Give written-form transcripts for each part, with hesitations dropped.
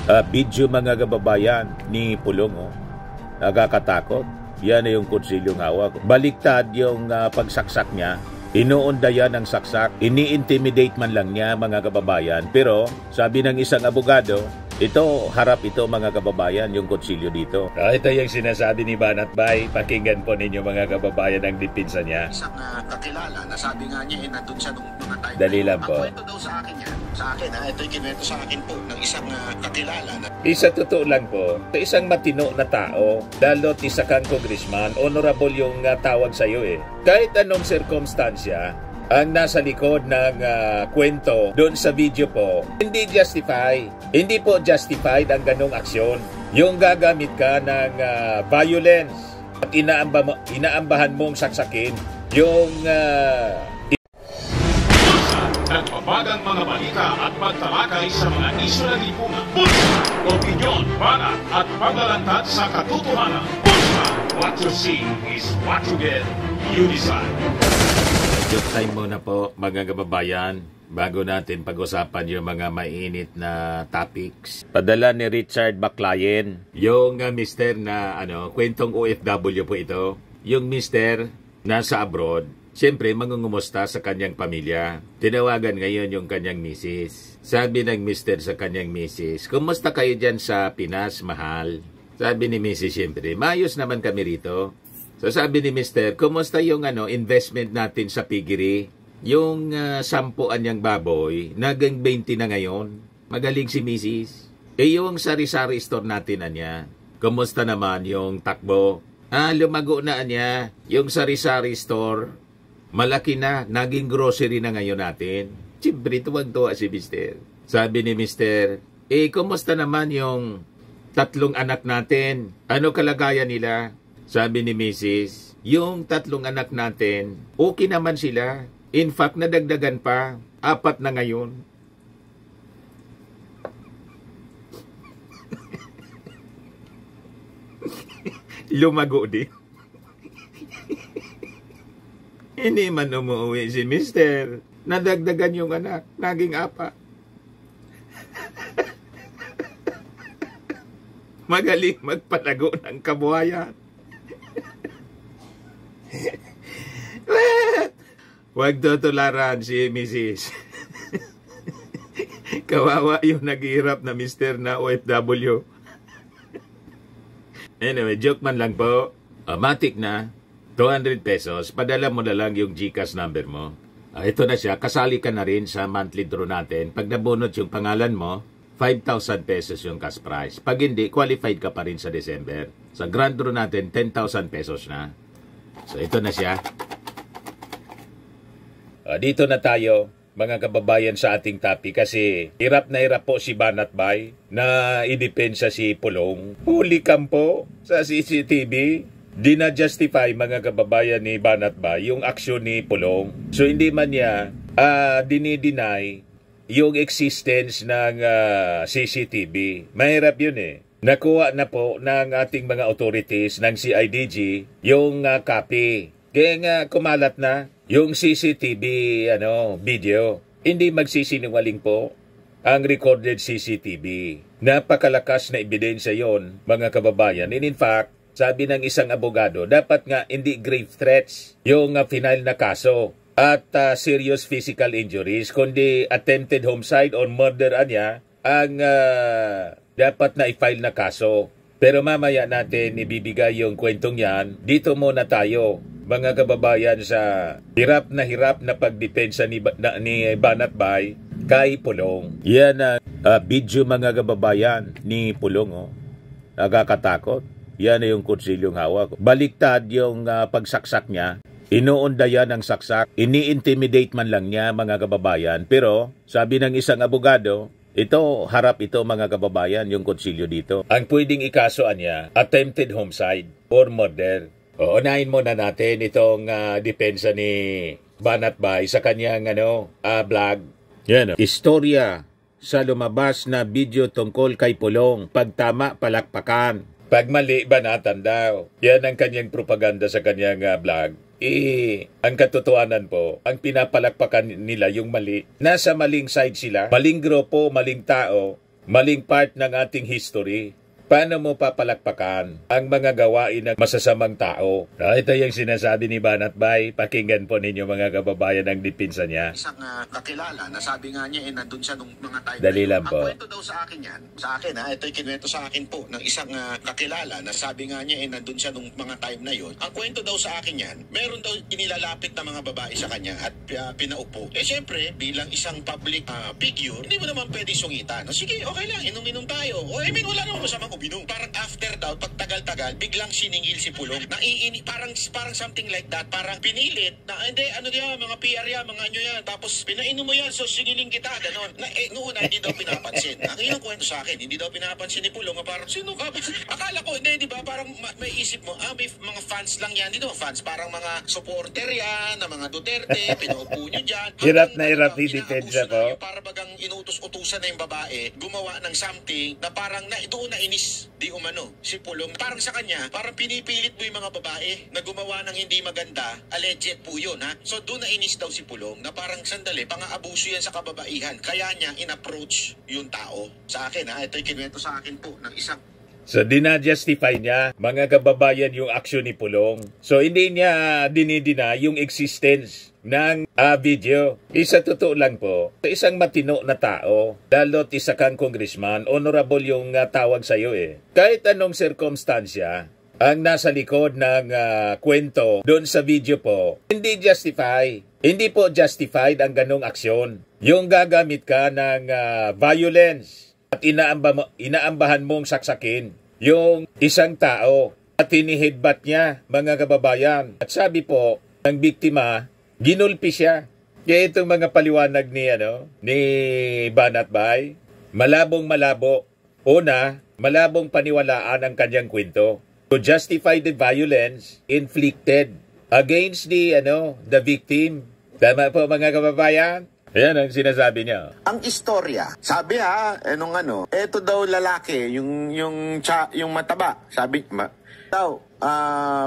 Video mga kababayan ni Pulong, oh. Nakakatakot. Yan na yung kutsilyong hawak. Baliktad yung pagsaksak niya. Inuunda yan ng saksak. Ini-intimidate man lang niya mga kababayan. Pero sabi ng isang abogado, ito, harap ito mga kababayan, yung kutsilyo dito. Ito yung sinasabi ni Banat Bay. Pakinggan po ninyo mga kababayan ang dipinsa niya. Isang kakilala, nasabi nga niya, nandun siya nung mga time. Dali lang po. Ang kwento daw sa akin yan. Sa akin, ito yung kinwento sa akin po ng isang kakilala. Isa totoo lang po, isang matino na tao, lalo't isa kang congressman, honorable yung tawag sa'yo eh. Kahit anong sirkumstansya, ang nasa likod ng kwento doon sa video po, hindi justify. Hindi po justified ang ganong aksyon. Yung gagamit ka ng violence at inaambahan mong saksakin yung nagbabagang mga balita at pagtalakay sa mga isyu ng lipunan. Bulsa! Opinyon, banat at paglalantad sa katotohanan. Bulsa! What you see is what you get. You decide. Joke time muna po mga kababayan bago natin pag-usapan yung mga mainit na topics. Padala ni Richard Baclayen, yung mister na kwentong OFW po ito. Yung mister nasa abroad, siyempre mangungumusta sa kanyang pamilya. Tinawagan ngayon yung kanyang misis. Sabi ng mister sa kanyang misis, "Kumusta kayo dyan sa Pinas, mahal?" Sabi ni misis, siyempre, "Maayos naman kami rito." So sabi ni Mister, "Kumusta yung investment natin sa piggery? Yung 10 niyang baboy, nagang 20 na ngayon. Magaling si Mrs. Yung sari-sari store natin anya, kumusta naman yung takbo?" Lumago na anya. Yung sari-sari store, malaki na, naging grocery na ngayon natin. Siyempre, tuwag-tuwa si Mister. Sabi ni Mister, kumusta naman yung 3 anak natin? Ano kalagayan nila?" Sabi ni Mrs., yung 3 anak natin, okay naman sila. In fact, nadagdagan pa. 4 na ngayon. Lumago din. Hindi man umuwi si Mister. Nadagdagan yung anak. Naging 4. Magaling magpalago ng kabuhayan. Huwag tutularan si Mrs. Kawawa yung naghihirap na mister na OFW. Anyway, joke man lang po. Matik na. 200 pesos. Padala mo na lang yung GCash number mo. Ito na siya. Kasali ka na rin sa monthly draw natin. Pag nabunot yung pangalan mo, 5,000 pesos yung cash prize. Pag hindi, qualified ka pa rin sa December. Sa grand draw natin, 10,000 pesos na. So, ito na siya. Dito na tayo, mga kababayan, sa ating topic kasi hirap na hirap po si Banat Bay na idepensa si Pulong. Huli kampo sa CCTV. Di na justify mga kababayan ni Banat Bay yung aksyon ni Pulong. So, hindi man niya dinideny yung existence ng CCTV. Mahirap yun eh. Nakuha na po ng ating mga authorities ng CIDG yung copy. Kaya nga kumalat na yung CCTV video. Hindi magsisinungaling po ang recorded CCTV. Napakalakas na ebidensya yon mga kababayan. And in fact, sabi ng isang abogado, dapat nga hindi grave threats yung final na kaso at serious physical injuries, kundi attempted homicide or murder anya ang dapat na i-file na kaso. Pero mamaya natin ibibigay yung kwentong yan. Dito muna tayo, mga kababayan, sa hirap na pagdepensa ni Banat Bay kay Pulong. Yan ang video mga kababayan ni Pulong. Oh. Nakakatakot. Yan na yung kutsilyong hawak. Baliktad yung pagsaksak niya. Inuunda yan ng saksak. Ini-intimidate man lang niya mga kababayan. Pero sabi ng isang abogado, ito, harap ito mga kababayan, yung kutsilyo dito. Ang pwedeng ikasoan niya, attempted homicide or murder. Unahin muna natin itong depensa ni Banat Bay sa kanyang vlog. Yan, istorya sa lumabas na video tungkol kay Pulong. Pagtama, palakpakan. Pag mali, banatan daw. Yan ang kanyang propaganda sa kanyang vlog. Ang katotohanan po, ang pinapalakpakan nila yung mali. Nasa maling side sila, maling grupo, maling tao, maling part ng ating history. Paano mo papalakpakan ang mga gawain ng masasamang tao? Ito yung sinasabi ni Banat Bay. Pakinggan po ninyo mga kababayan ang dipinsa niya. Isang kakilala na sabi nga niya nandun siya nung mga time Dali na yun. lang po. Ang kwento daw sa akin yan, sa akin ito'y kinuwento sa akin po ng isang kakilala na sabi nga niya nandun siya nung mga time na yun. Ang kwento daw sa akin yan, meron daw inilalapit na mga babae sa kanya at pinaupo. Siyempre, bilang isang public figure, hindi mo naman pwede sungitan. Sige, okay lang, inom-inom tayo. Wala naman masamang uminom. Parang after daw, pag tagal-tagal, biglang siningil si Pulong. Naiini, parang something like that. Parang pinilit na, hindi, ano yan, mga PR yan, mga ano yan. Tapos, pinainom mo yan, so singilin kita, ganon. Noon hindi daw pinapansin. Ang inong kwento sa akin, hindi daw pinapansin ni Pulong. Parang, sino ka? Akala ko, hindi, di ba? Parang may isip mo, may mga fans lang yan. Hindi naman fans, parang mga supporter yan, na mga Duterte, pinaupo nyo dyan. Hirap na hirap i-depensa po. Para bagang inutos-utusan na yung babae, gumawa ng something na parang doon na inis. Di umano, si Pulong. Parang sa kanya, parang pinipilit mo yung mga babae na gumawa ng hindi maganda. Alleged po yun, ha? So, doon na inis daw si Pulong na parang sandali, pang-aabuso yan sa kababaihan. Kaya niya in-approach yung tao. Sa akin, ito'y kinuwento sa akin po ng isang So, dinajustify niya, mga kababayan, yung aksyon ni Pulong. So, hindi niya dinidina yung existence ng video. Isa totoo lang po, isang matino na tao, lalo't isa kang congressman, honorable yung tawag sa'yo eh. Kahit anong sirkumstansya, ang nasa likod ng kwento doon sa video po, hindi justify. Hindi po justified ang ganong aksyon. Yung gagamit ka ng violence at inaambahan mong saksakin yung isang tao at tinihidbat niya, mga kababayan. At sabi po ng biktima, ginulpi siya. Kaya itong mga paliwanag ni Banat Bay, malabong-malabo. Una, malabong paniwalaan ang kanyang kwento to justify the violence inflicted against the victim. Tama po, mga kababayan? Ayan ang sinasabi niya. Ang istorya, sabi eto daw lalaki, yung mataba, sabi,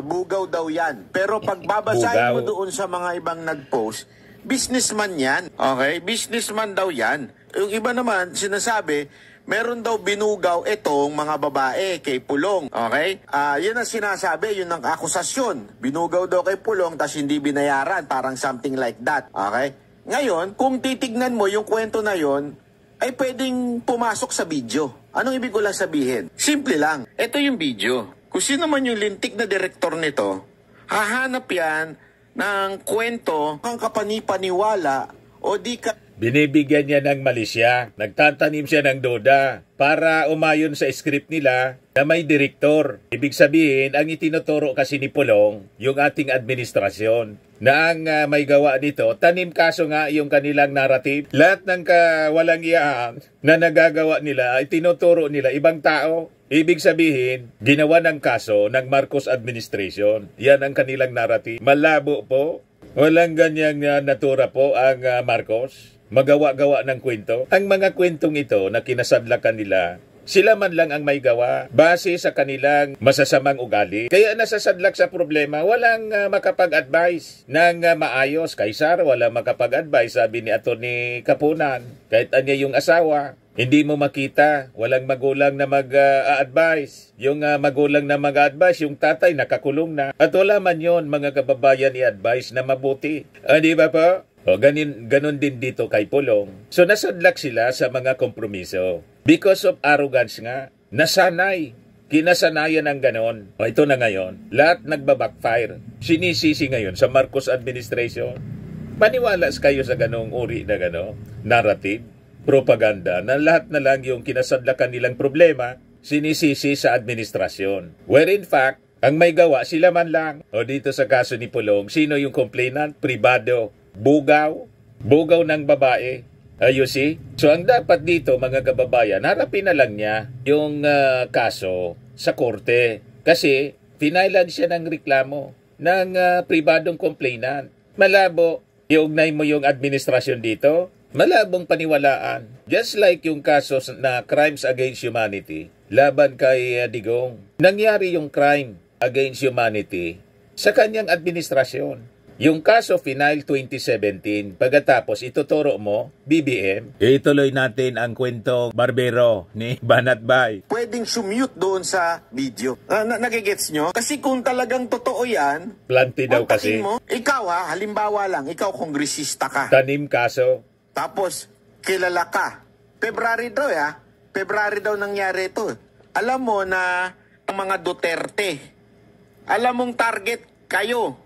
bugaw daw yan. Pero pag babasahin mo doon sa mga ibang nag-post, businessman yan. Okay? Businessman daw yan. Yung iba naman, sinasabi, meron daw binugaw itong mga babae kay Pulong. Okay? Yun ang sinasabi, yun ang akusasyon. Binugaw daw kay Pulong, tas hindi binayaran. Parang something like that. Okay? Ngayon, kung titignan mo yung kwento na yon, ay pwedeng pumasok sa video. Anong ibig ko lang sabihin? Simple lang. Ito yung video. Kung sino man yung lintik na direktor nito, hahanap yan ng kwento kang kapanipaniwala o di ka... Binibigyan niya ng malisya. Nagtatanim siya ng duda para umayon sa script nila na may direktor. Ibig sabihin, ang itinuturo kasi ni Pulong, yung ating administrasyon, na ang may gawa nito, tanim kaso nga yung kanilang narrative. Lahat ng walang iyaan na nagagawa nila, ay tinuturo nila ibang tao. Ibig sabihin, ginawa ng kaso ng Marcos administration. Yan ang kanilang narrative. Malabo po. Walang ganyang natura po ang Marcos. Magawa-gawa ng kwento. Ang mga kwentong ito na kinasadlakan nila, sila man lang ang may gawa base sa kanilang masasamang ugali. Kaya nasasadlak sa problema, walang makapag-advise ng maayos. Kay Sara, walang makapag-advise, sabi ni Atty. Kapunan. Kahit anya yung asawa, hindi mo makita, walang magulang na mag-advise. Yung magulang na mag-advise, yung tatay nakakulong na. At wala man yon, mga kababayan, i-advise na mabuti. Di ba po? O, ganun din dito kay Pulong. So, nasadlak sila sa mga kompromiso. Because of arrogance nga, nasanay. Kinasanayan ng ganon. O, ito na ngayon. Lahat nagbabackfire. Sinisisi ngayon sa Marcos administration. Maniwala kayo sa ganong uri na narrative, propaganda, na lahat na lang yung kinasadlakan nilang problema, sinisisi sa administrasyon. Where in fact, ang may gawa sila man lang. O, dito sa kaso ni Pulong, sino yung complainant? Pribado. Bugaw ng babae. You see? So, ang dapat dito, mga kababayan, harapin na lang niya yung kaso sa korte. Kasi, finailan siya ng reklamo ng pribadong complainant. Malabo, iugnay mo yung administrasyon dito, malabong paniwalaan. Just like yung kaso na crimes against humanity, laban kay Digong. Nangyari yung crime against humanity sa kanyang administrasyon. Yung kaso final 2017, pagkatapos ituturo mo, BBM. Ituloy natin ang kwentong barbero ni Banat Bay. Pwedeng sumute doon sa video. Nagigets nyo? Kasi kung talagang totoo yan, Planti daw kasi. mo, ikaw halimbawa lang, ikaw kongresista ka. Tanim kaso. Tapos, kilala ka. February daw nangyari ito. Alam mo na ang mga Duterte, alam mong target kayo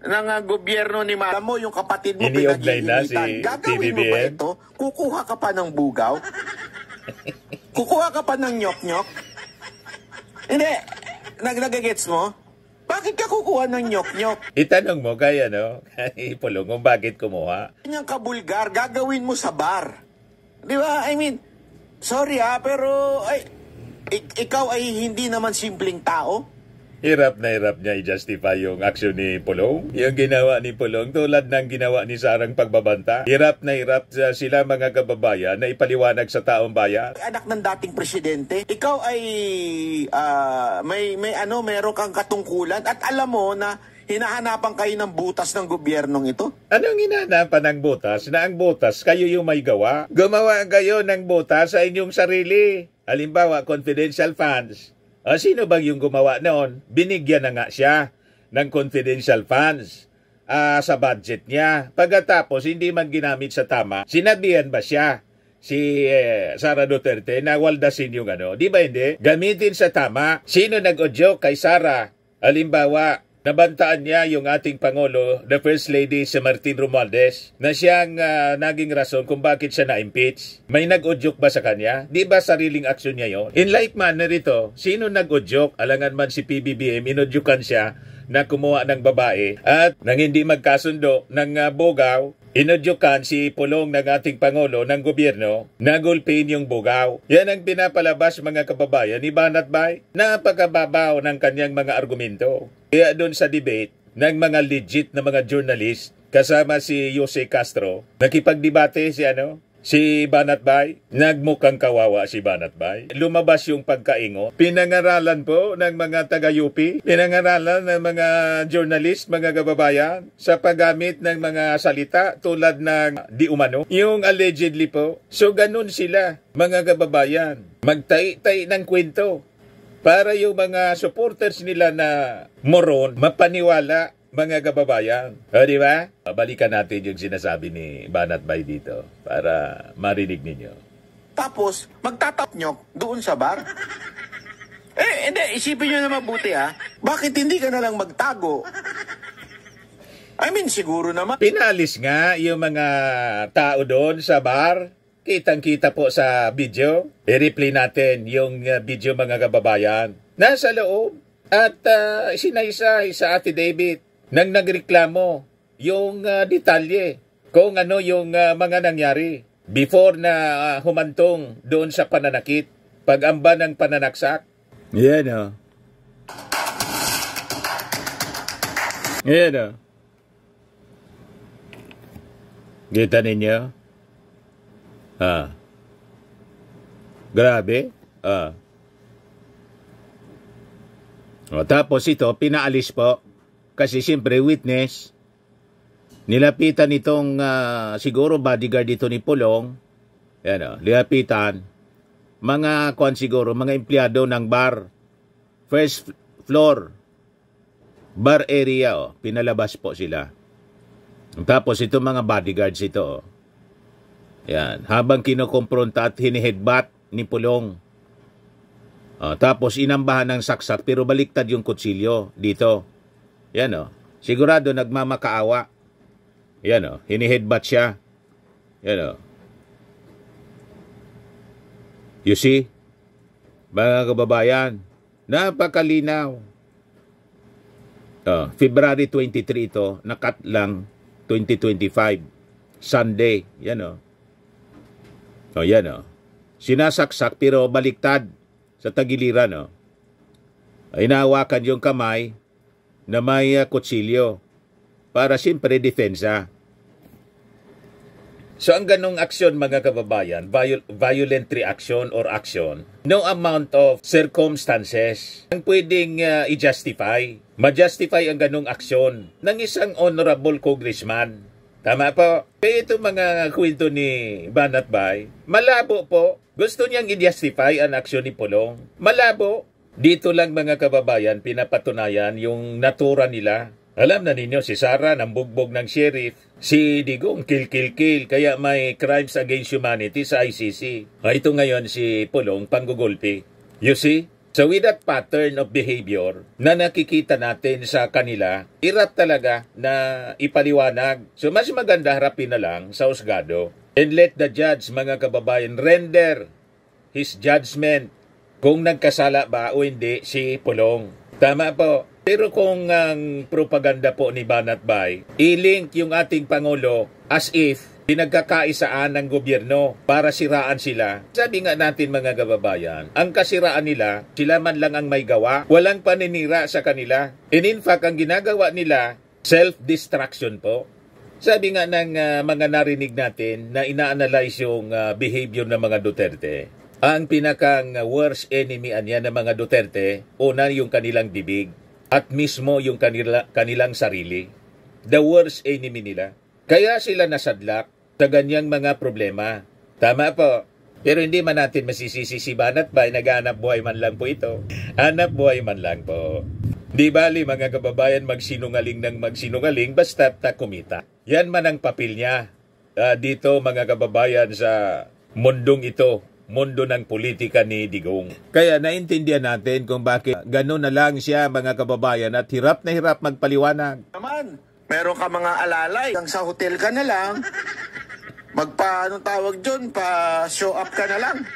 ng gobyerno ni Alam mo yung kapatid mo Iniugnay na si Gagawin mo ba PBBM? ito? Kukuha ka pa ng bugaw? Kukuha ka pa ng nyok-nyok? Hindi. Nagagets mo? Bakit ka kukuha ng nyok-nyok? Itanong mo kay kay Pulong kung bakit kumuha. Kanyang kabulgar, gagawin mo sa bar. Di ba? I mean, sorry pero ikaw ay hindi naman simpleng tao. Hirap na hirap niya i-justify yung aksyon ni Pulong. Yung ginawa ni Pulong tulad ng ginawa ni Sarang pagbabanta. Hirap na hirap sila mga kababayan na ipaliwanag sa taong bayan. Anak ng dating presidente, ikaw ay meron kang katungkulan at alam mo na hinahanapan kayo ng butas ng gobyernong ito? Anong hinahanapan ng butas? Na ang butas, kayo yung may gawa? Gumawa kayo ng butas sa inyong sarili. Halimbawa, confidential funds. Sino bang yung gumawa noon? Binigyan na nga siya ng confidential funds sa budget niya. Pagkatapos, hindi man ginamit sa tama, sinabihan ba siya si Sara Duterte na waldasin yung Di ba hindi? Gamitin sa tama. Sino nag-audio kay Sara? Halimbawa, nabantaan niya yung ating Pangulo, the First Lady si Martin Romualdez, na siyang naging rason kung bakit siya na-impeach. May nag-udyok ba sa kanya? Di ba sariling aksyon niya yon? In like manner ito, sino nag-udyok? Alangan man si PBBM, inudyukan siya na kumuha ng babae at nang hindi magkasundo ng bugaw, inudyukan si Pulong ng ating Pangulo ng gobyerno na gulpin yung bugaw. Yan ang pinapalabas mga kababayan ni Banat Bay. Napakababaw ng kanyang mga argumento. Kaya doon sa debate ng mga legit na mga journalist kasama si Jose Castro, nakipagdebate si Banat Bay. Nagmukhang kawawa si Banat Bay. Lumabas yung pagkaingo. Pinangaralan po ng mga taga-UP, pinangaralan ng mga journalist, mga kababayan, sa paggamit ng mga salita tulad ng di umano. Yung allegedly po. So ganun sila, mga kababayan. Magtay-tay ng kwento para yung mga supporters nila na moron, mapaniwala, mga kababayan. Di ba? Balikan natin yung sinasabi ni Banat Bay dito para marinig ninyo. Tapos, magtatapnyok doon sa bar? Hindi. Isipin nyo na mabuti Bakit hindi ka na lang magtago? I mean, siguro naman. Pinalis nga yung mga tao doon sa bar. Kitang-kita po sa video. I-replay natin yung video mga kababayan. Nasa loob at sinaysay sa Ate David nang nagreklamo yung detalye kung yung mga nangyari before na humantong doon sa pananakit, pag-amba ng pananaksak. Yan Yan Kita ninyo? Grabe. Tapos ito, pinaalis po. Kasi siyempre witness. Nilapitan itong siguro bodyguard dito ni Pulong. Nilapitan. Mga siguro, mga empleyado ng bar. First floor. Bar area. Pinalabas po sila. Tapos itong mga bodyguards ito. Yan. Habang kinokompronta at hiniheadbutt ni Pulong. Tapos inambahan ng saksak pero baliktad yung kutsilyo dito. Yan sigurado nagmamakaawa. Yan hiniheadbutt siya. Yan You see? Mga kababayan, napakalinaw. February 23 ito, nakat lang 2025. Sunday. Yan yan sinasaksak pero baliktad sa tagiliran. Inahawakan yung kamay na may kutsilyo para siyempre depensa. So ang ganong aksyon mga kababayan, violent reaction or action, no amount of circumstances ang pwedeng i-justify. Ma-justify ang ganong aksyon ng isang honorable congressman. Tama po. Kaya ito mga kwento ni Banat Bay, malabo po. Gusto niyang i-justify ang aksyon ni Pulong. Malabo. Dito lang mga kababayan, pinapatunayan yung natura nila. Alam na ninyo, si Sara nambugbog ng sheriff. Si Digong kill. Kaya may crimes against humanity sa ICC. Ito ngayon si Pulong panggugulpi. You see? So with that pattern of behavior na nakikita natin sa kanila, irap talaga na ipaliwanag. So mas maganda harapin na lang sa husgado. And let the judge, mga kababayan, render his judgment kung nagkasala ba o hindi si Pulong. Tama po. Pero kung ang propaganda po ni Banat Bay, i-link yung ating Pangulo as if pinagkakaisaan ng gobyerno para siraan sila. Sabi nga natin mga kababayan, ang kasiraan nila, sila man lang ang may gawa, walang paninira sa kanila. And in fact, ang ginagawa nila, self-destruction po. Sabi nga ng mga narinig natin na ina-analyze yung behavior ng mga Duterte. Ang pinakang worst enemy niya ng mga Duterte, una yung kanilang bibig at mismo yung kanilang sarili. The worst enemy nila. Kaya sila nasadlak sa ganyang mga problema. Tama po. Pero hindi man natin masisisi si Banat Bay, nag-aanap buhay man lang po ito. Hanap buhay man lang po. Di bali mga kababayan magsinungaling ng magsinungaling basta kumita. Yan man ang papel niya dito mga kababayan sa mundong ito. Mundo ng politika ni Digong. Kaya naintindihan natin kung bakit gano'n na lang siya mga kababayan at hirap na hirap magpaliwanag. Naman, meron ka mga alalay, hanggang sa hotel ka na lang, anong tawag dyan, pa-show up ka na lang.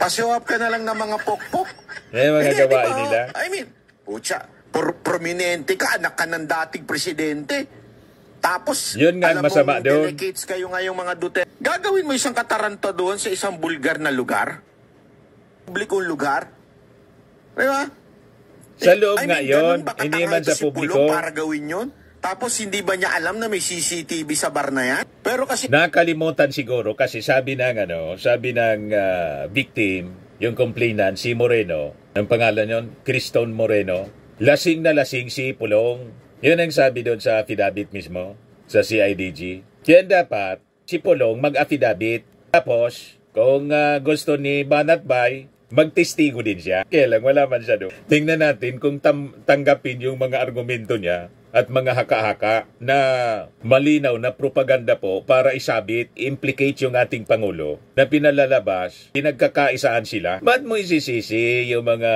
Pa-show up ka na lang ng mga pokpok. Mga gawain nila. I mean, pucha, prominente ka, anak ka ng dating presidente. Tapos, yun nga masama doon. Delegates kayo ngayong mga Duterte. Gagawin mo isang kataranta doon sa isang bulgar na lugar? Publikong lugar? Diba? Sa loob nga yun, hindi man sa publiko. Para gawin yun? Tapos hindi ba niya alam na may CCTV sa bar na yan? Pero kasi nakalimutan siguro kasi sabi ng victim, yung complainant, si Moreno, ang pangalan yon, Criston Moreno, lasing na lasing si Pulong. Yun ang sabi doon sa affidavit mismo, sa CIDG. Kaya dapat si Pulong mag-affidavit. Tapos, kung gusto ni Banat Bay, magtestigo din siya. Kaya lang, wala man siya doon. Tingnan natin kung tanggapin yung mga argumento niya at mga haka-haka na malinaw na propaganda po para isabit, implicate yung ating Pangulo na pinalalabas, pinagkakaisaan sila. Ba't mo isisisi yung mga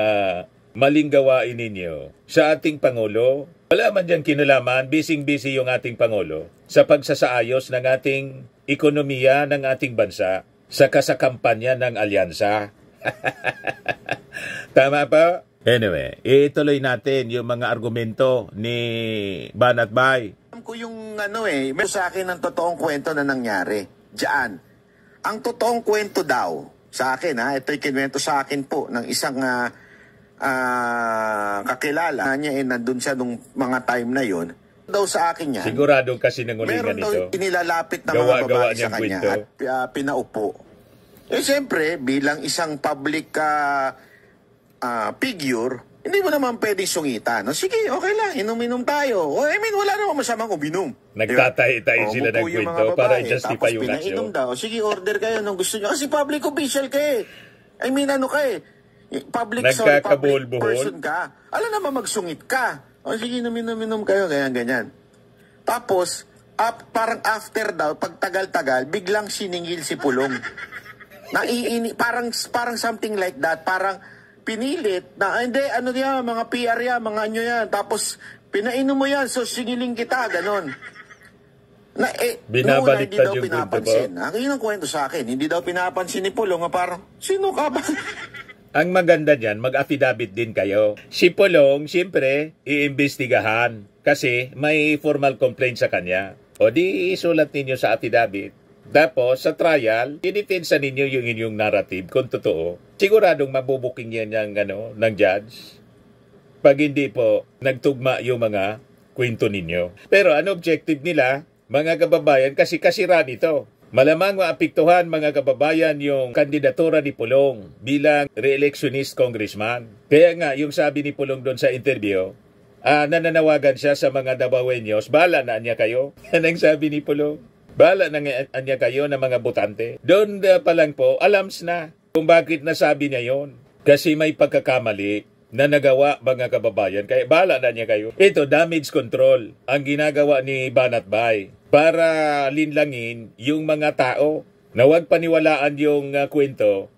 maling gawain ninyo sa ating Pangulo? Wala man dyan kinalaman, busy-busy yung ating Pangulo sa pagsasaayos ng ating ekonomiya ng ating bansa sa kasakampanya ng alyansa. Tama pa? Anyway, ituloy natin yung mga argumento ni Banat Bay. alam ko yung may sa akin ang totoong kwento na nangyari diyan. Ang totoong kwento daw sa akin, ito'y kinuwento sa akin po ng isang kakilala niya, nandun siya nung mga time na yon. Daw sa akin yan, sigurado kasi nangulingan meron daw ito. inilalapit na mga babae sa kanya kwento. at pinaupo. Siyempre, bilang isang public figure, hindi mo naman pwedeng sungitan. No? Sige, okay lang, inom-inom tayo. Wala naman masamang uminom. Nagtatay-tay sila ng kwento para justify yung action. Tapos pinainom daw. Sige, order kayo nung gusto nyo. Kasi public official ka eh. Public person ka. Alam naman magsungit ka. Sige, inom kayo, ganyan. Tapos, parang after daw, pag tagal-tagal, biglang siningil si Pulong. Parang something like that. Parang pinilit na, hindi, mga PR yan, mga yan. Tapos, pinainom mo yan, so singiling kita, ganon. Binabaliktad yung pinapansin. Yun ang kwento sa akin. Hindi daw pinapansin ni Pulong, parang, sino ka ba? Ang maganda dyan, mag-affidavit din kayo. Si Pulong, siyempre, iimbestigahan kasi may formal complaint sa kanya. O di isulat ninyo sa affidavit. Tapos, sa trial, i-defensa ninyo yung inyong narrative kung totoo. Siguradong mabubuking yan ng judge. Pag hindi po, nagtugma yung mga kwento ninyo. Pero ano objective nila? mga kababayan, kasi kasira nito. Malamang maapektuhan, mga kababayan, yung kandidatura ni Pulong bilang re-electionist congressman. Kaya nga, yung sabi ni Pulong doon sa interview, nananawagan siya sa mga Dabawenyos, bahala na niya kayo. Yan ang sabi ni Pulong. Bahala na niya kayo na mga botante. Doon pa lang po, alams na kung bakit nasabi niya yon. Kasi may pagkakamali na nagawa, mga kababayan. Kaya bahala na niya kayo. Ito, damage control ang ginagawa ni Banat Bay para linlangin yung mga tao na huwag paniwalaan yung kwento,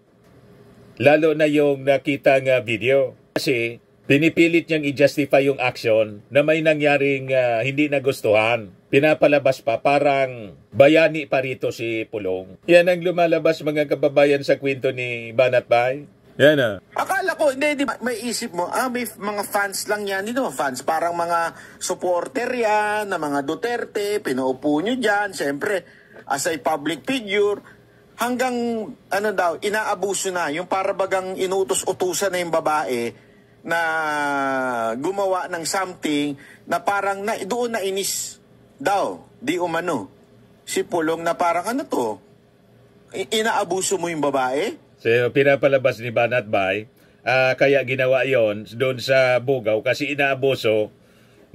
lalo na yung nakitang video. Kasi pinipilit niyang i-justify yung action na may nangyaring hindi nagustuhan. Pinapalabas pa, parang bayani pa rito si Pulong. Yan ang lumalabas, mga kababayan, sa kwento ni Banat Bay. Yan na. Akala ko, hindi, may isip mo, may mga fans lang yan. Hindi naman fans, parang mga supporter yan, na mga Duterte, pinaupo nyo dyan, siyempre, as a public figure, hanggang, inaabuso na, yung parabagang inutos-utusan na yung babae, na gumawa ng something, na parang doon na inis daw, di umano. Si Pulong na parang inaabuso mo yung babae? So, pinapalabas ni Banat Bay, kaya ginawa yon doon sa Bugaw kasi inaabuso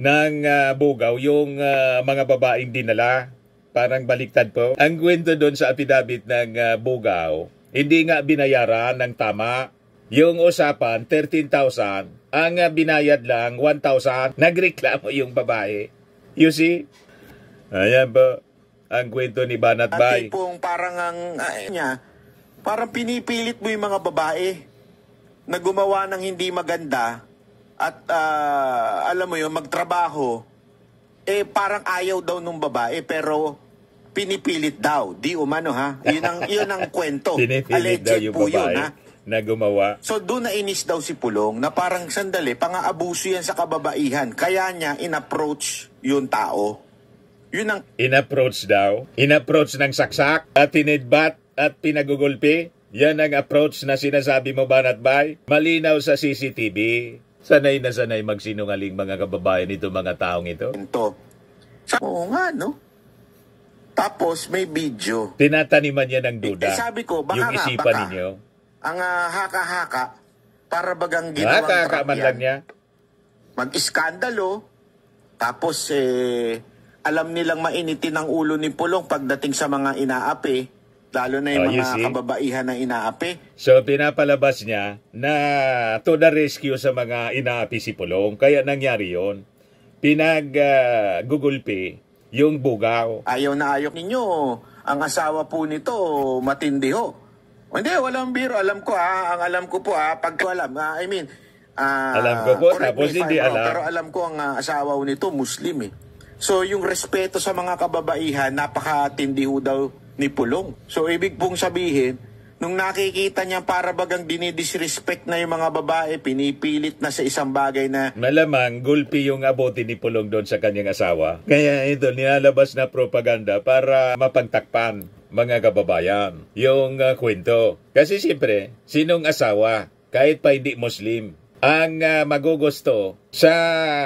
ng Bugaw yung mga babaeng dinala. Parang baliktad po. Ang kwento doon sa affidavit ng Bugaw, hindi nga binayaran ng tama. Yung usapan, 13,000. Ang binayad lang, 1,000. Nagreklamo yung babae. You see? Ayan po ang kwento ni Banat Bay. At tipong parang parang pinipilit mo yung mga babae na gumawa ng hindi maganda at alam mo yun, magtrabaho, parang ayaw daw nung babae pero pinipilit daw. Di umano ha. Yun ang kwento. Pinipilit daw yung babae na gumawa. So doon na inis daw si Pulong na parang sandali, pang-aabuso yan sa kababaihan. Kaya niya in-approach yung tao. Yun ang in-approach daw. In-approach ng saksak at tinidbat at pinagugulpi. Yan ang approach na sinasabi mo, Banat Bay. Malinaw sa CCTV. Sanay na sanay magsinungaling, mga kababayan, ito mga taong ito. Oo nga, no? Tapos may video. Tinataniman niya ng duda. Sabi ko, baka yung isipan ninyo. Ang haka-haka, para bagang ginawang haka-haka man lang niya. Mag-iskandalo. Tapos alam nilang mainitin ang ulo ni Pulong pagdating sa mga inaapi. Lalo na yung mga kababaihan na inaapi. So, pinapalabas niya na to the rescue sa mga inaapi si Pulong. Kaya nangyari yon. Pinag-gugulpi yung Bugaw. Ayaw na ayaw ninyo. Ang asawa po nito, matindi ho. Hindi, walang biro. Alam ko ang alam ko po pag alam. Alam ko po, tapos hindi alam. Pero alam ko ang asawa nito, Muslim So, yung respeto sa mga kababaihan, napakatindi ho daw ni Pulong. So, ibig pong sabihin, nung nakikita niya para bagang dinidisrespect na yung mga babae, pinipilit na sa isang bagay na malamang gulpi yung abote ni Pulong doon sa kanyang asawa. Kaya ito, nilalabas na propaganda para mapagtakpan, mga kababayan, yung kwento. Kasi siyempre, sinong asawa, kahit pa hindi Muslim, ang magugusto sa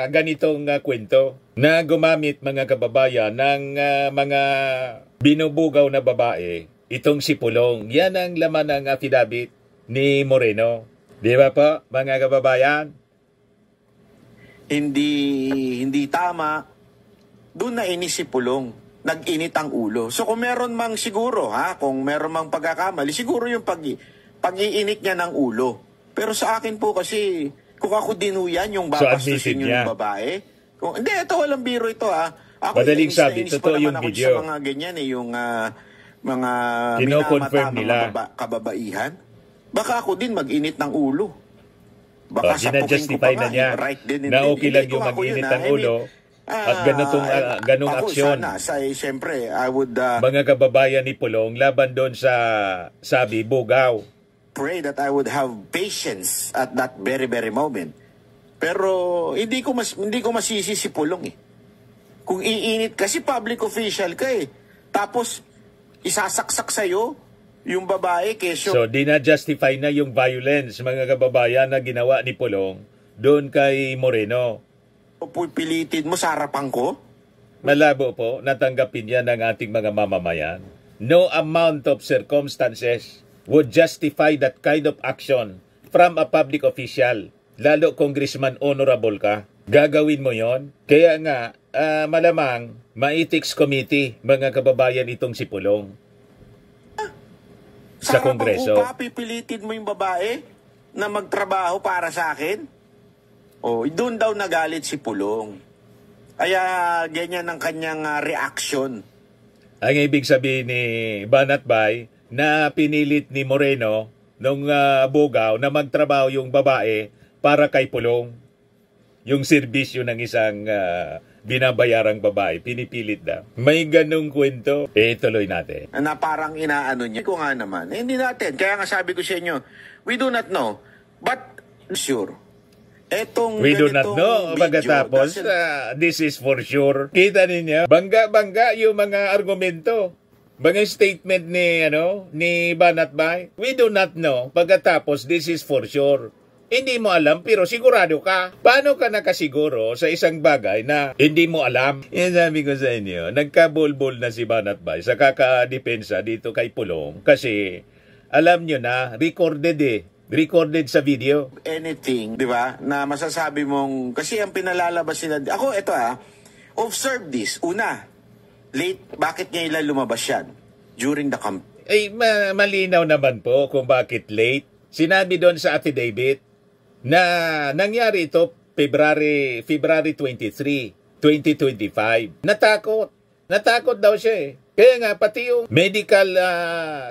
ganitong kwento na gumamit, mga kababayan, ng mga binubugaw na babae, itong si Pulong. Yan ang laman ng affidavit ni Moreno. Di ba po, mga kababayan? Hindi tama. Doon na inis si Pulong. Nag-init ang ulo. So kung meron mang siguro, kung meron mang pagkakamali, siguro yung pag-iinit niya ng ulo. Pero sa akin po kasi, kung ako dinuyan yung babastusin yung babae. Hindi, ito walang biro ito Ako, madaling sabi, totoo yung video. Sa mga ganyan yung mga kino-confirm nila kababaihan. Baka ako din mag-init ng ulo. Baka sapukin ko pa na niya na okay lang yung mag-init ng ulo at ganong aksyon. Siyempre, I would mga kababayan ni Pulong laban doon sa sabi Bugaw. Pray that I would have patience at that very very moment. Pero hindi ko masisi si Pulong Kung iinit kasi public official ka Tapos isasaksak sa'yo yung babae kesyo. So dina-justify na yung violence, mga kababayan, na ginawa ni Pulong doon kay Moreno. Pilitin mo sa harapan ko? Malabo po natanggapin yan ng ating mga mamamayan. No amount of circumstances would justify that kind of action from a public official. Lalo congressman honorable ka. Gagawin mo yon. Kaya nga, malamang, ma-ethics committee, mga kababayan itong si Pulong. Sa Kongreso. Sana pipilitin mo yung babae na magtrabaho para sa akin? O, doon daw nagalit si Pulong. Kaya ganyan ang kanyang reaction. Ang ibig sabihin ni Banat Bay na pinilit ni Moreno nung Bugaw na magtrabaho yung babae para kay Pulong. Yung serbisyo ng isang binabayarang babae, pinipilit daw. May ganung kwento. Tuloy natin. Na parang inaano niya. Ko nga naman. Hindi natin. Kaya nga sabi ko sa inyo, we do not know. But sure. We do not know. Pagkatapos, this is for sure. Kita ninyo, bangga-bangga yung mga argumento. Mga statement ni Banat Bay. We do not know. Pagkatapos, this is for sure. Hindi mo alam pero sigurado ka. Paano ka nakasiguro sa isang bagay na hindi mo alam? Yan sabi ko sa inyo, nagkabol-bol na si Banat Bay sa kakadepensa dito kay Pulong kasi alam nyo na, recorded sa video. Anything, di ba, na masasabi mong, kasi ang pinalalabas nila, ako, observe this. Una, late, bakit niya ilan lumabas yan? During the campaign. Malinaw naman po kung bakit late. Sinabi doon sa affidavit na nangyari ito February 23, 2025. Natakot daw siya eh. Kaya nga, pati yung medical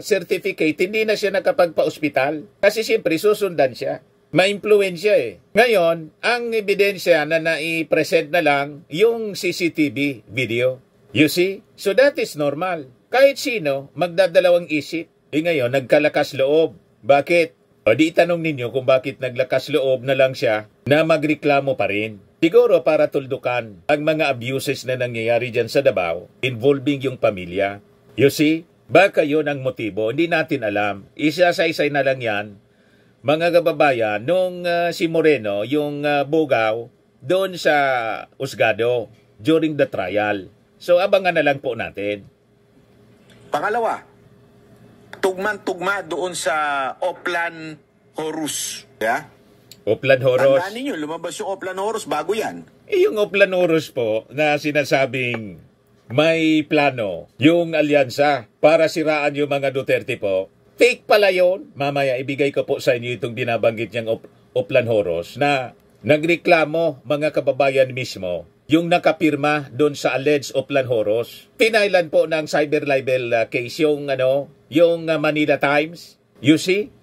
certificate, hindi na siya nakapagpa-ospital. Kasi siyempre, susundan siya. Ma-influensya eh. Ngayon, ang ebidensya na nai-present na lang, yung CCTV video. You see? So that is normal. Kahit sino, magdadalawang isip. Ngayon, nagkalakas loob. Bakit? O di tanong ninyo kung bakit naglakas loob na lang siya na magreklamo pa rin. Siguro para tuldukan ang mga abuses na nangyayari dyan sa Davao involving yung pamilya. You see, baka yun ang motibo, hindi natin alam. Isa-isa-isay na lang yan. Mga kababayan, nung si Moreno, yung Bugaw, doon sa Husgado during the trial. So abangan na lang po natin. Pangalawa, tugman-tugma doon sa Oplan Horus. Yeah? Oplan Horus. Tandaan ninyo, lumabas yung Oplan Horus, bago yan. Yung Oplan Horus po na sinasabing may plano yung alyansa para siraan yung mga Duterte po. Fake pala yun. Mamaya ibigay ko po sa inyo itong binabanggit niyang Oplan Horus na nagreklamo mga kababayan mismo yung nakapirma doon sa alleged Oplan Horus. Pinailan po ng cyber libel case yung Manila Times. You see?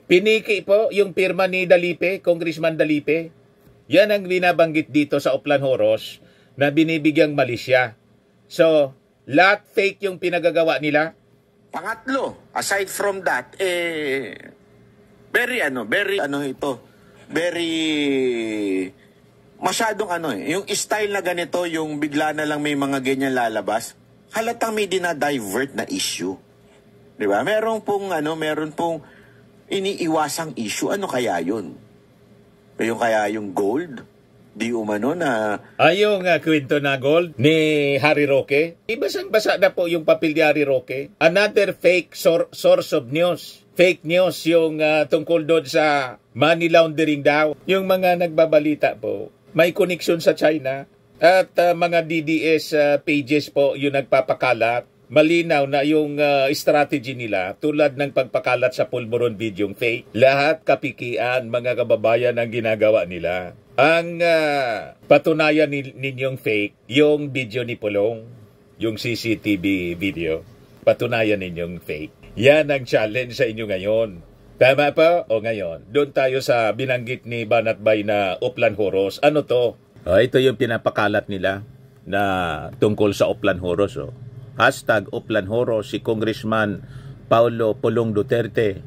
Piniki po yung pirma ni Dalipe, Congressman Dalipe. Yan ang binabanggit dito sa Oplan Horus na binibigyang mali siya. So, lahat fake yung pinagagawa nila. Pangatlo, aside from that, very masyadong yung style na ganito, yung bigla na lang may mga ganyan lalabas, halatang may dinadivert na issue. Di ba? Meron pong iniiwasang issue. Ano kaya yun? Yung gold? Di umano na... Yung kwento na gold ni Harry Roque. Ibasang-basa na po yung papel ni Harry Roque. Another fake source of news. Fake news yung tungkol doon sa money laundering daw. Yung mga nagbabalita po, may connection sa China. At mga DDS pages po yung nagpapakalat. Malinaw na yung strategy nila tulad ng pagpakalat sa pulburon video fake. Lahat kapikian mga kababayan ang ginagawa nila. Ang patunayan ninyong fake, yung video ni Pulong, yung CCTV video, patunayan ninyong fake. Yan ang challenge sa inyo ngayon. Tama pa? O ngayon, doon tayo sa binanggit ni Banat Bay na Oplan Horus. Ano to? Ito yung pinapakalat nila na tungkol sa Oplan Horus. Hashtag Oplan Horus, si Congressman Paulo Pulong Duterte.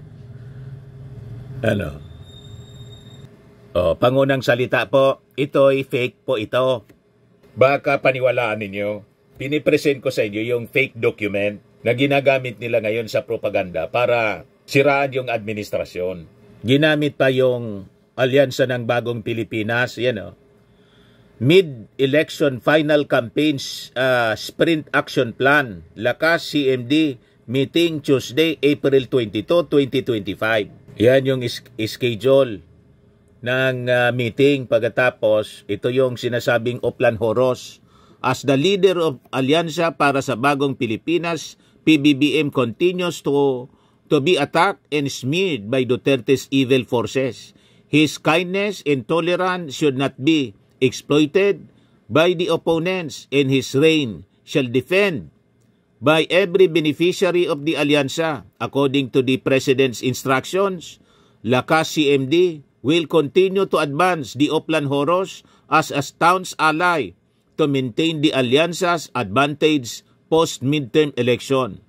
Pangunang salita po, ito'y fake po ito. Baka paniwalaan ninyo. Pinipresent ko sa inyo yung fake document na ginagamit nila ngayon sa propaganda para siraan yung administrasyon. Ginamit pa yung alyansa ng Bagong Pilipinas, Mid-election final campaigns sprint action plan. Lakas CMD meeting Tuesday, April 22, 2025. Yan yung schedule ng meeting. Pagkatapos, ito yung sinasabing Oplan Horos. As the leader of Alyansa para sa Bagong Pilipinas, PBBM continues to be attacked and smeared by Duterte's evil forces. His kindness and tolerance should not be exploited by the opponents, and his reign shall defend by every beneficiary of the Alyansa. According to the President's instructions, Lakas CMD will continue to advance the Oplan Horos as a staunch ally to maintain the Alyansa's advantage post-midterm election.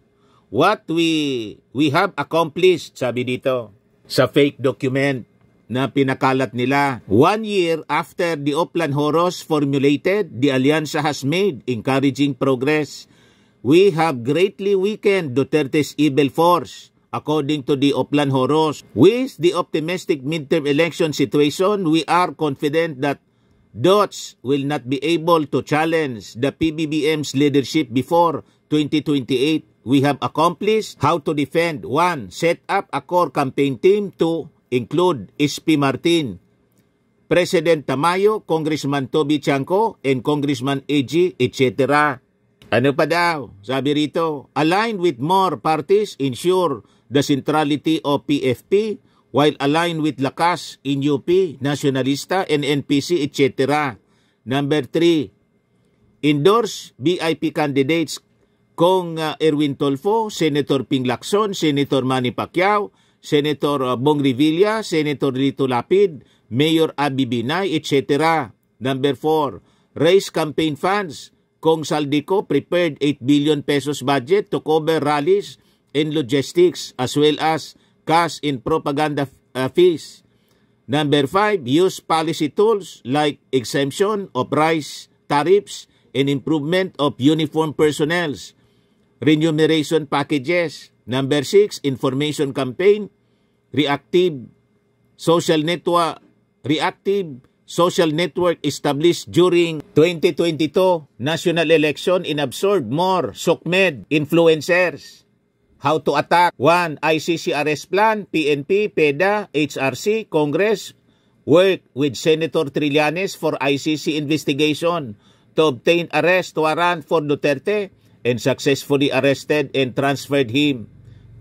What we have accomplished, sabi dito, sa fake document na pinakalat nila. 1 year after the Oplan Horos formulated, the Alyansa has made encouraging progress. We have greatly weakened Duterte's evil force, according to the Oplan Horos. With the optimistic midterm election situation, we are confident that Dots will not be able to challenge the PBBM's leadership before 2028. We have accomplished how to defend. 1. Set up a core campaign team. 2. Include SP Martin, President Tamayo, Congressman Toby Chanco, and Congressman AG, etc. Ano pa daw? Sabi rito, align with more parties, ensure the centrality of PFP, while aligned with Lakas in UP, Nacionalista, and NPC, etc. Number 3, endorse BIP candidates Kong Erwin Tolfo, Senator Ping Lacson, Senator Manny Pacquiao, Senator Bong Revilla, Senator Lito Lapid, Mayor Abby Binay, etc. Number 4, raise campaign funds. Kong Saldico prepared 8 billion pesos budget to cover rallies and logistics as well as cash in propaganda fees. Number 5, use policy tools like exemption of rice tariffs and improvement of uniform personnel's remuneration packages. Number 6, information campaign, reactive social network established during 2022 national election and absorb more SOCMED influencers. How to attack? 1. ICC arrest plan, PNP, PEDA, HRC, Congress work with Senator Trillanes for ICC investigation to obtain arrest warrant for Duterte and successfully arrested and transferred him.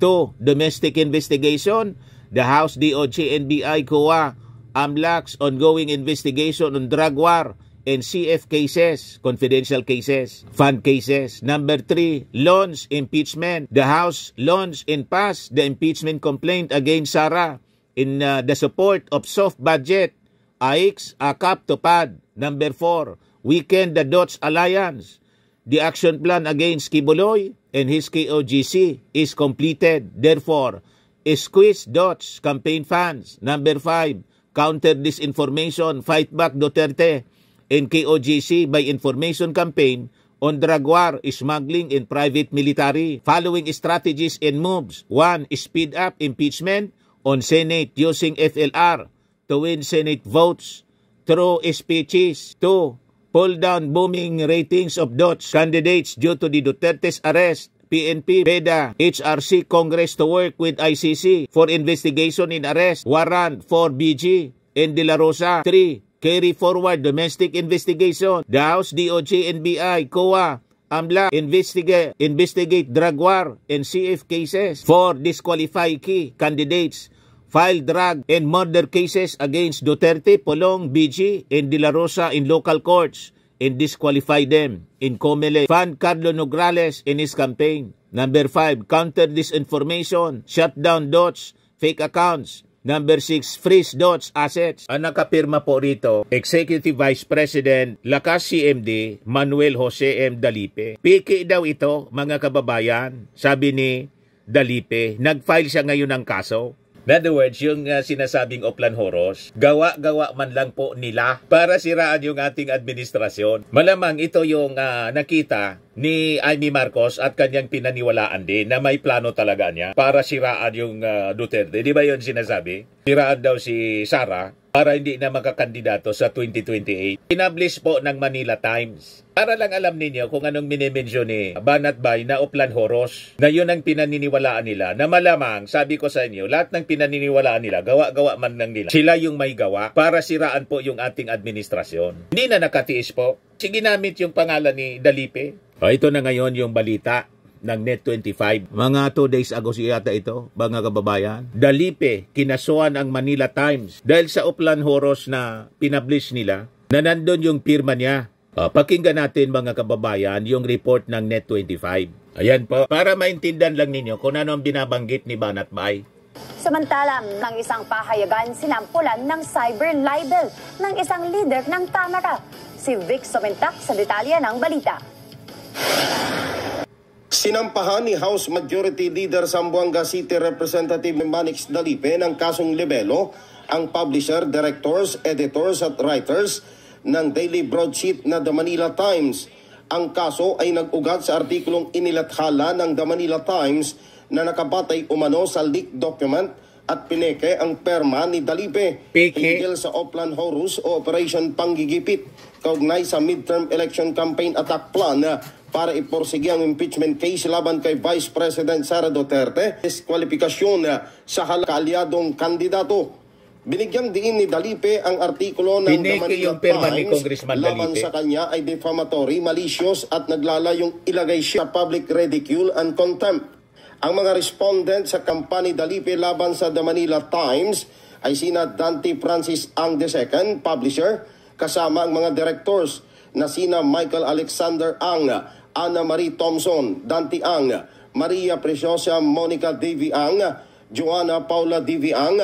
2. Domestic investigation, the House DOJ, NBI, COA, AMLAC's ongoing investigation on drug war and CF cases, confidential cases, fund cases. Number 3, launch impeachment. The House launched and passed the impeachment complaint against Sara in the support of soft budget, AIX, AKAP, TUPAD. Number 4, weaken the Dots Alliance. The action plan against Kibuloy and his KOGC is completed. Therefore, squeeze Dots campaign funds. Number 5, counter disinformation, fight back Duterte and KOGC by information campaign on drug war, smuggling, and private military. Following strategies and moves. 1. Speed up impeachment on Senate using FLR to win Senate votes through speeches. 2. Pull down booming ratings of Dots candidates due to the Duterte's arrest. PNP, PEDA, HRC, Congress to work with ICC for investigation and arrest warrant for BG and De La Rosa. 3. Carry forward domestic investigation. The House, DOJ, NBI, COA, AMLA investigate drug war and CF cases. 4. Disqualify key candidates. File drug and murder cases against Duterte, Polong, BG, and De La Rosa in local courts and disqualify them in COMELEC. Fund Carlo Nograles in his campaign. Number 5, counter disinformation, shut down Dots, fake accounts. Number 6, freeze Dots assets. Ang nakapirma po rito, Executive Vice President, Lakas CMD, Manuel Jose M. Dalipe. Piki daw ito, mga kababayan, sabi ni Dalipe. Nag-file siya ngayon ng kaso. In other words, yung sinasabing Oplan Horos, gawa-gawa man lang po nila para siraan yung ating administrasyon. Malamang ito yung nakita ni Amy Marcos at kanyang pinaniwalaan din na may plano talaga niya para siraan yung Duterte. Di ba yun sinasabi? Siraan daw si Sara para hindi na makakandidato sa 2028. Pinablish po ng Manila Times. Para lang alam ninyo kung anong minimensyon ni Banat Bay na Oplan Horos, na yun ang pinaniniwalaan nila, na malamang, sabi ko sa inyo, lahat ng pinaniniwalaan nila, gawa-gawa man lang nila, sila yung may gawa para siraan po yung ating administrasyon. Hindi na nakatiis po. Ginamit yung pangalan ni Dalipe. Ito na ngayon yung balita ng Net25. Mga 2 days ago siyata ito, mga kababayan. Dalipe, kinasuhan ang Manila Times dahil sa Oplan Horos na pinablish nila na nandun yung pirma niya. Pakinggan natin mga kababayan yung report ng Net25. Ayan po, para maintindihan lang ninyo kung ano ang binabanggit ni Banat Bay. Samantala, ng isang pahayagan sinampulan ng cyber libel ng isang leader ng Kamara. Si Vic Somentak sa detalye ng balita. Sinampahan ni House Majority Leader Zamboanga City Representative Manix Dalipe ng kasong libelo ang publisher, directors, editors at writers ng daily broadsheet na The Manila Times. Ang kaso ay nag-ugat sa artikulong inilathala ng The Manila Times na nakabatay umano sa leaked document at pineke ang perma ni Dalipe hinggil sa Oplan Horus o Operation Panggigipit kaugnay sa midterm election campaign attack plan para iporsige ang impeachment case laban kay Vice President Sara Duterte, diskwalifikasyon sa kaalyadong kandidato. Binigyang diin ni Dalipe ang artikulo ng The Manila Times laban sa kanya ay defamatory, malicious at naglalayong ilagay siya sa public ridicule and contempt. Ang mga respondent sa kampanya Dalipe laban sa The Manila Times ay sina Dante Francis Ang II, publisher, kasama ang mga directors na sina Michael Alexander Ang, Ana Marie Thompson, Dante Ang, Maria Preciosa Monica Devi Ang, Joanna Paula Devi Ang,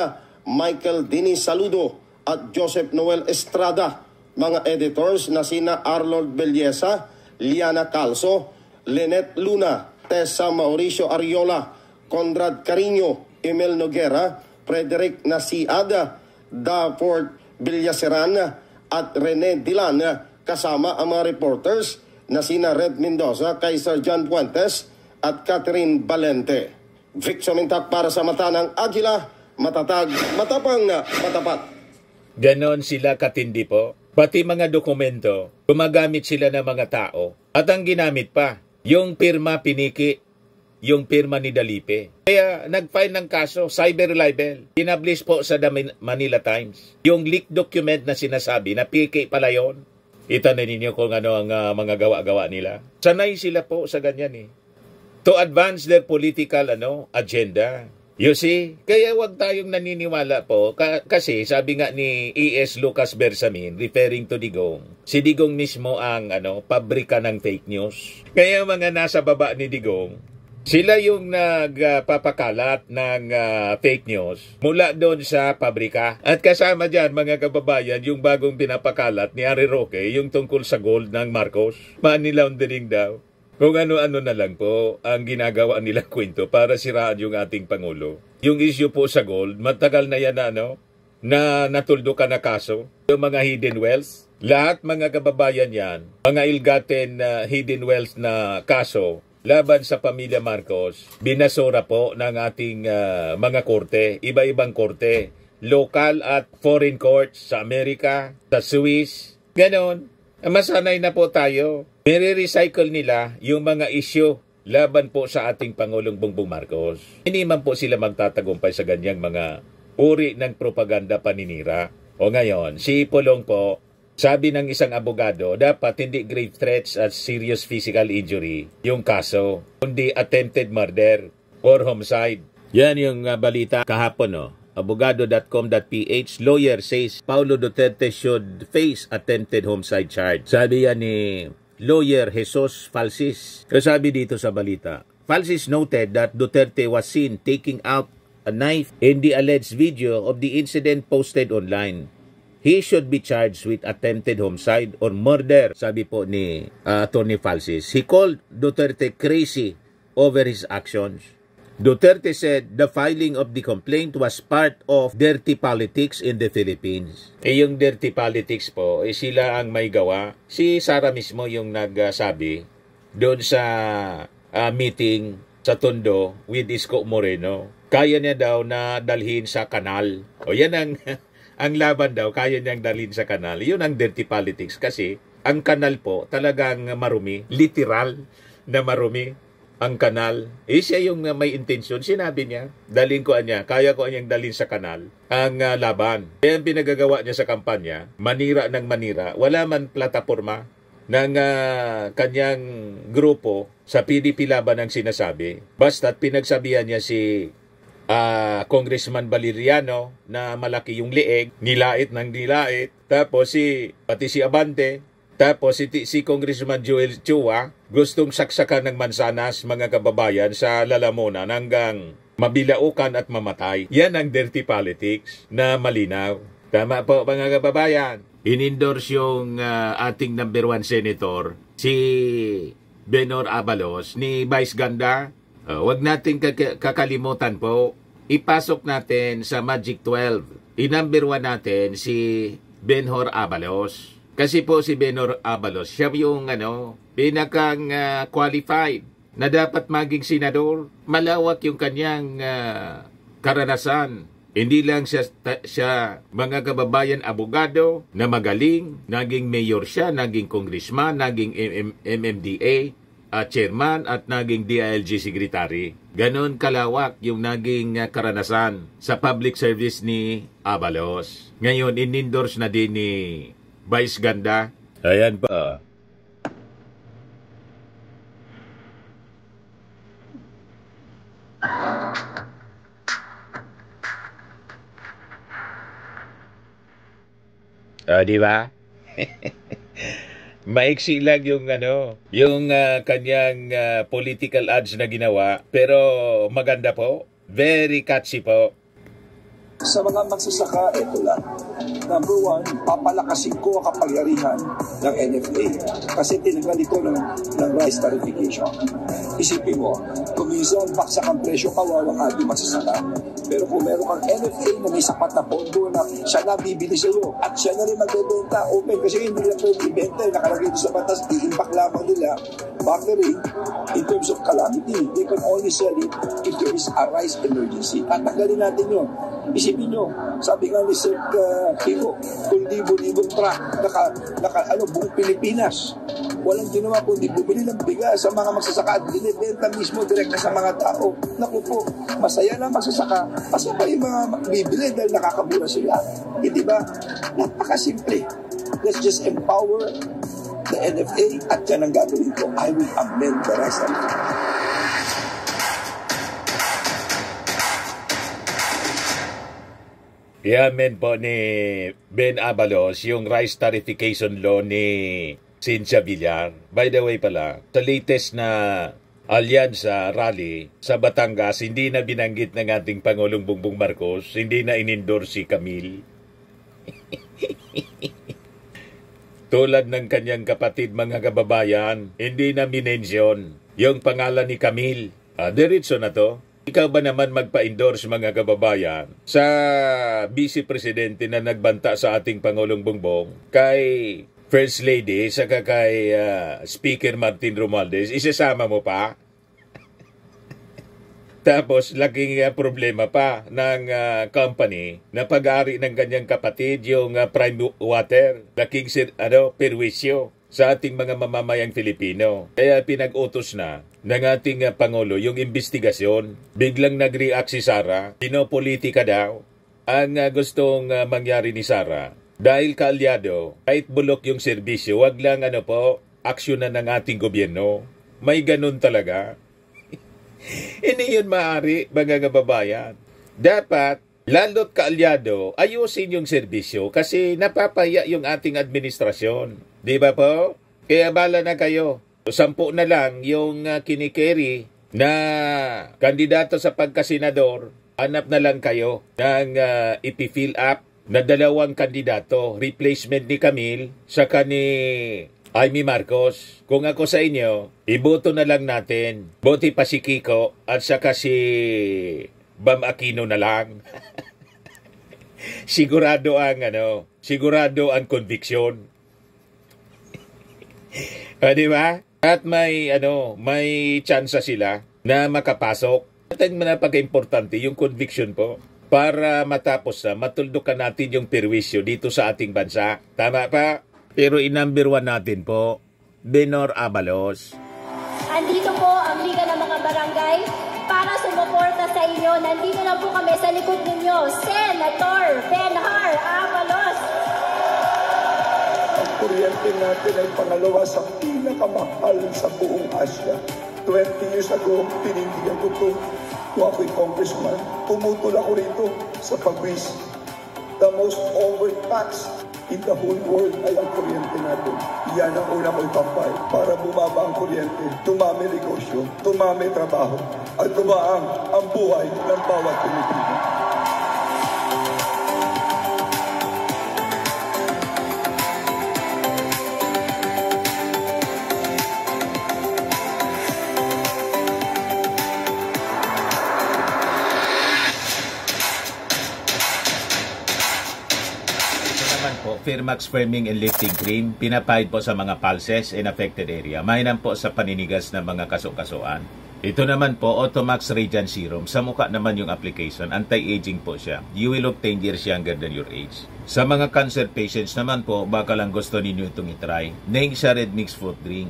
Michael Dinis Saludo at Joseph Noel Estrada. Mga editors na sina Arnold Belleza, Liana Calso, Lynette Luna, Tessa Mauricio Ariola, Conrad Carino, Emil Noguera, Frederick Nasiada, Daford Villaseran at Rene Dilan, kasama ang mga reporters na sina Red Mendoza, Kaiser John Puentes at Catherine Valente. Vic Somentak para sa mata ng Agila, matatag, matapang, matapat. Ganon sila katindi po. Pati mga dokumento, gumagamit sila ng mga tao. At ang ginamit pa, yung pirma piniki, yung pirma ni Dalipe. Kaya nag-file ng kaso, cyber libel. Pinablish po sa The Manila Times. Yung leaked document na sinasabi na piki pala yun. Itanin ninyo kung ano ang mga gawa-gawa nila. Sanay sila po sa ganyan eh. To advance their political agenda. You see? Kaya wag tayong naniniwala po. Kasi sabi nga ni E.S. Lucas Bersamin, referring to Digong, si Digong mismo ang pabrika ng fake news. Kaya mga nasa baba ni Digong, sila yung nagpapakalat ng fake news mula doon sa pabrika. At kasama dyan, mga kababayan, yung bagong pinapakalat ni Harry Roque, yung tungkol sa gold ng Marcos. Money laundering daw. Kung ano-ano na lang po ang ginagawa nila kwento para siraan yung ating Pangulo. Yung issue po sa gold, matagal na yan na natuldo ka na kaso. Yung mga hidden wealth, lahat mga kababayan yan, mga ill-gotten hidden wealth na kaso, laban sa pamilya Marcos, binasura po ng ating mga korte, iba-ibang korte, local at foreign courts sa Amerika, sa Swiss, ganon. Masanay na po tayo. Nire-recycle nila yung mga issue laban po sa ating Pangulong Bongbong Marcos. Hindi man po sila magtatagumpay sa ganyang mga uri ng propaganda paninira. O ngayon, si Pulong po, sabi ng isang abogado, dapat hindi grave threats at serious physical injury yung kaso, kundi attempted murder or homicide. Yan yung balita kahapon, Abogado.com.ph, lawyer says Paulo Duterte should face attempted homicide charge. Sabi yan ni lawyer Jesus Falsis. Sabi dito sa balita, Falsis noted that Duterte was seen taking out a knife in the alleged video of the incident posted online. He should be charged with attempted homicide or murder, sabi po ni Attorney Falsis. He called Duterte crazy over his actions. Duterte said the filing of the complaint was part of dirty politics in the Philippines. Yung dirty politics po, sila ang may gawa. Si Sara mismo yung nagsabi doon sa meeting sa Tondo with Isko Moreno. Kaya niya daw na dalhin sa kanal. O yan ang ang laban daw kaya niyang dalhin sa kanal. Yun ang dirty politics kasi ang kanal po talagang marumi, literal na marumi ang kanal. Siya yung may intensyon. Sinabi niya, dalhin ko niya, kaya ko niyang dalhin sa kanal ang laban. Kaya ang pinagagawa niya sa kampanya, manira ng manira, wala man plataforma ng kanyang grupo sa PDP laban ang sinasabi. Basta't pinagsabihan niya si Congressman Valeriano na malaki yung leeg, nilait ng nilait, tapos pati si Abante, tapos si Congressman Joel Chua gustong saksakan ng mansanas mga kababayan sa lalamunan hanggang mabilaukan at mamatay. Yan ang dirty politics na malinaw. Tama po mga kababayan. In-endorse yung ating number 1 senator, si Benhur Abalos, ni Vice Ganda. Huwag natin kakalimutan po, ipasok natin sa Magic 12. I-number 1 natin si Benhur Abalos. Kasi po si Benhur Abalos, siya yung pinakang qualified na dapat maging senador. Malawak yung kanyang karanasan. Hindi lang siya mga kababayan abogado na magaling, naging mayor siya, naging congressman, naging MMDA chairman at naging DILG secretary. Ganon kalawak yung naging karanasan sa public service ni Abalos. Ngayon, in-endorse na din ni Vice Ganda. Ayan pa. Di ba? Maiksi lang yung kanyang political ads na ginawa, pero maganda po. Very catchy po. Sa mga magsasaka, ito lang. Number 1, papalakasin ko ang kapangyarihan ng NFA kasi tinanggal ito ng rice tarification. Isipin mo, kung minsan baksak ang presyo, kawawang ating magsasaka. Pero kung meron kang NFA na may sapat na pondo na siya na bibili sa iyo at siya na rin magbebenta open kasi hindi nila pwede ibenta, nakalagay ito sa batas, i-impact lamang nila battery in terms of calamity. They can only sell it if there is a rice emergency. At tanggalin natin yun. Isipin nyo, sabi nga ni Sir Kiko, kung libo-libong truck, buong Pilipinas, walang ginawa kundi bumili ng bigas sa mga magsasaka at binibenta mismo direkta sa mga tao. Naku po, masaya na magsasaka, kasi pa yung mga bibili dahil nakakabura sila. Hindi ba? Napakasimple. Let's just empower the NFA at yan ang gagawin ko. I will amend the rice tarification. I-amend po ni Ben Abalos yung rice tarification law ni Cynthia Villar. By the way pala, sa latest na Alyansa rally sa Batangas, hindi na binanggit ng ating Pangulong Bongbong Marcos, hindi na in-endorse si Camille. Tulad ng kanyang kapatid mga kababayan, hindi na minensyon yung pangalan ni Camille. Diretso na to. Ikaw ba naman magpa-endorse mga kababayan sa Vice Presidente na nagbanta sa ating Pangulong Bongbong kay First Lady saka kay Speaker Martin Romualdez, isasama mo pa? Tapos laking problema pa ng company na pag-aari ng kanyang kapatid yung Prime Water, laking perwisyo sa ating mga mamamayang Filipino. Kaya pinag-utos na ng ating Pangulo yung investigasyon. Biglang nag-react si Sara. Pinopolitika daw ang gustong mangyari ni Sara. Dahil kaalyado, kahit bulok yung serbisyo, wag lang aksyonan ng ating gobyerno. May ganun talaga. Hindi yun maaari, mga kababayan. Dapat, lalo't kaalyado, ayusin yung serbisyo kasi napapaya yung ating administrasyon. Di ba po? Kaya bala na kayo. 10 na lang yung kinikeri na kandidato sa pagkasenador, hanap na lang kayo ng ipi-fill up na 2 kandidato, replacement ni Camille saka ni Amy Marcos. Kung ako sa inyo, iboto na lang natin. Boti pa si Kiko at saka si Bam Aquino na lang. sigurado ang conviction. Di ba? At may chance sila na makapasok. At ang napaka-importante, yung conviction po. para matapos na matuldukan natin yung perwisyo dito sa ating bansa. Tama pa? Pero i-number 1 natin po, Benor Abalos. Andito po ang Liga ng mga Barangay para sumuporta sa inyo. Nandito na po kami sa likod ninyo, Senator Benhar Abalos. Ang kuryente natin ay pangalawa sa pinakamahal sa buong Asia. 20 years ago, pinindigan ko ito. Kung ako'y congressman, tumutol ako rito sa pagwis. The most overtaxed in the whole world ay ang kuryente natin. Yan ang una ko ipapay para bumaba ang kuryente, tumami negosyo, tumami trabaho, at tumaang ang buhay ng bawat Pilipino. Firmax Firming and Lifting Cream, pinapahid po sa mga pulses in affected area. Mainam po sa paninigas ng mga kaso-kasuan. Ito naman po, Automax Radiant Serum. Sa mukha naman yung application, anti-aging po siya. You will look 10 years younger than your age. Sa mga cancer patients naman po, baka lang gusto ninyo itong itry. Naing siya red mixed fruit drink.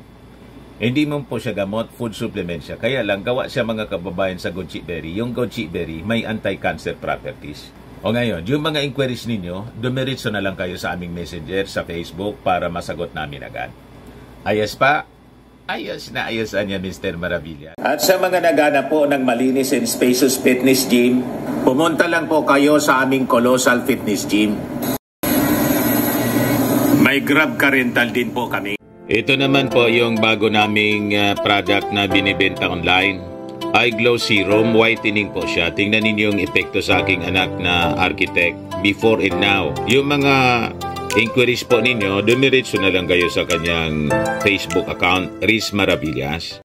Hindi mo po siya gamot, food supplement siya. Kaya lang, gawa siya mga kababayan sa goji berry. Yung goji berry, may anti-cancer properties. O ngayon, yung mga inquiries ninyo, dumiritso na lang kayo sa aming messenger sa Facebook para masagot namin agad. Ayos pa? Ayos na ayos niya, Mr. Maravilla. At sa mga naghanap po ng malinis and spacious fitness gym, pumunta lang po kayo sa aming Colossal Fitness Gym. May Grab ka rental din po kami. Ito naman po yung bago naming product na binibenta online. Eye Glow Serum, whitening po siya. Tingnan ninyo yung epekto sa aking anak na architect before and now. Yung mga inquiries po ninyo, dumiretso na lang kayo sa kanyang Facebook account, Riz Maravillas.